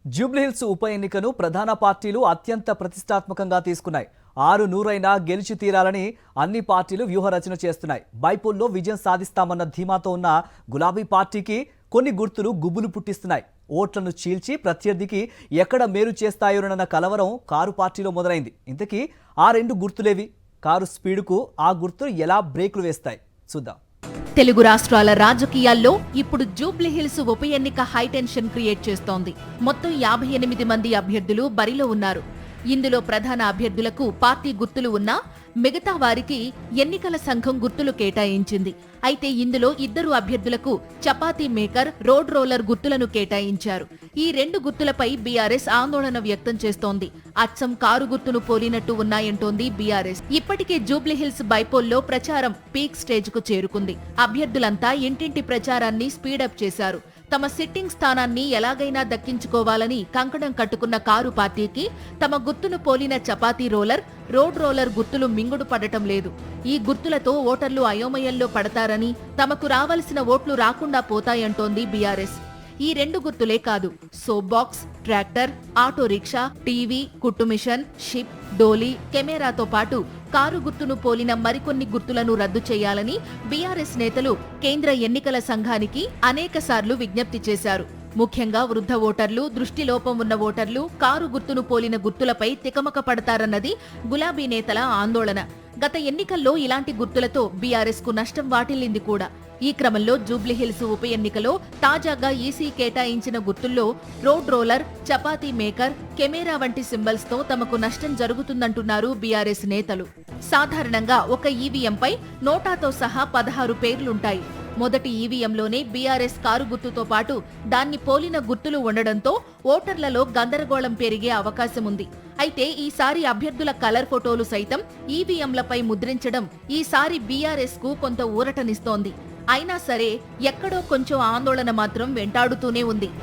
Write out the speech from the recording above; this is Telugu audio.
జూబ్లీహిల్స్ ఉప ఎన్నికను ప్రధాన పార్టీలు అత్యంత ప్రతిష్టాత్మకంగా తీసుకున్నాయి. 600 గెలిచి తీరాలని అన్ని పార్టీలు వ్యూహరచన చేస్తున్నాయి. బైపోల్లో విజయం సాధిస్తామన్న ధీమాతో ఉన్న గులాబీ పార్టీకి కొన్ని గుర్తులు గుబులు పుట్టిస్తున్నాయి. ఓట్లను చీల్చి ప్రత్యర్థికి ఎక్కడ మేలు చేస్తాయోనన్న కలవరం కారు పార్టీలో మొదలైంది. ఇంతకీ ఆ రెండు గుర్తులేవి? కారు స్పీడుకు ఆ గుర్తులు ఎలా బ్రేకులు వేస్తాయి? చూద్దాం. తెలుగు రాష్ట్రాల రాజకీయాల్లో ఇప్పుడు జూబ్లీహిల్స్ ఉప ఎన్నిక హైటెన్షన్ క్రియేట్ చేస్తోంది. మొత్తం 58 మంది అభ్యర్థులు బరిలో ఉన్నారు. ఇందులో ప్రధాన అభ్యర్థులకు పార్టీ గుర్తులు ఉన్నా మిగతా వారికి ఎన్నికల సంఘం గుర్తులు కేటాయించింది. అయితే ఇందులో 2 అభ్యర్థులకు చపాతీ మేకర్, రోడ్ రోలర్ గుర్తులను కేటాయించారు. ఈ 2 గుర్తులపై బీఆర్ఎస్ ఆందోళన వ్యక్తం చేస్తోంది. అచ్చం కారు గుర్తును పోలినట్టు ఉన్నాయంటోంది బీఆర్ఎస్. ఇప్పటికే జూబ్లీహిల్స్ బైపోల్లో ప్రచారం పీక్ స్టేజ్ కు చేరుకుంది. అభ్యర్థులంతా ఇంటింటి ప్రచారాన్ని స్పీడప్ చేశారు. తమ సిట్టింగ్ స్థానాన్ని ఎలాగైనా దక్కించుకోవాలని కంకణం కట్టుకున్న కారు పార్టీకి తమ గుర్తును పోలిన చపాతీ రోలర్, రోడ్ రోలర్ గుర్తులు మింగుడు పడటం లేదు. ఈ గుర్తులతో ఓటర్లు అయోమయంలో పడతారని, తమకు రావలసిన ఓట్లు రాకుండా పోతాయంటోంది బీఆర్ఎస్. ఈ 2 గుర్తులే కాదు, soap box, tractor, auto rickshaw, TV, కుట్టు మిషన్, షిప్, డోలీ, కెమెరాతో పాటు కారు గుర్తును పోలిన మరికొన్ని గుర్తులను రద్దు చేయాలని బీఆర్ఎస్ నేతలు కేంద్ర ఎన్నికల సంఘానికి అనేకసార్లు విజ్ఞప్తి చేశారు. ముఖ్యంగా వృద్ధ ఓటర్లు, దృష్టిలోపం ఉన్న ఓటర్లు కారు గుర్తును పోలిన గుర్తులపై తికమక పడతారన్నది గులాబీ నేతల ఆందోళన. గత ఎన్నికల్లో ఇలాంటి గుర్తులతో బీఆర్ఎస్ కు నష్టం వాటిల్లింది కూడా. ఈ క్రమంలో జూబ్లీహిల్స్ ఉప ఎన్నికలో తాజాగా ఈసీ కేటాయించిన గుర్తుల్లో road roller, chapati maker, camera వంటి సింబల్స్ తో తమకు నష్టం జరుగుతుందంటున్నారు బీఆర్ఎస్ నేతలు. సాధారణంగా ఒక ఈవీఎంపై నోటాతో సహా 16 పేర్లుంటాయి. మొదటి ఈవీఎంలోనే బీఆర్ఎస్ కారు గుర్తుతో పాటు దాన్ని పోలిన గుర్తులు ఉండడంతో ఓటర్లలో గందరగోళం పెరిగే అవకాశం ఉంది. అయితే ఈసారి అభ్యర్థుల కలర్ ఫోటోలు సైతం ఈవీఎంలపై ముద్రించడం ఈసారి బీఆర్ఎస్ కు కొంత ఊరటనిస్తోంది. అయినా సరే ఎక్కడో కొంచెం ఆందోళన మాత్రం వెంటాడుతూనే ఉంది.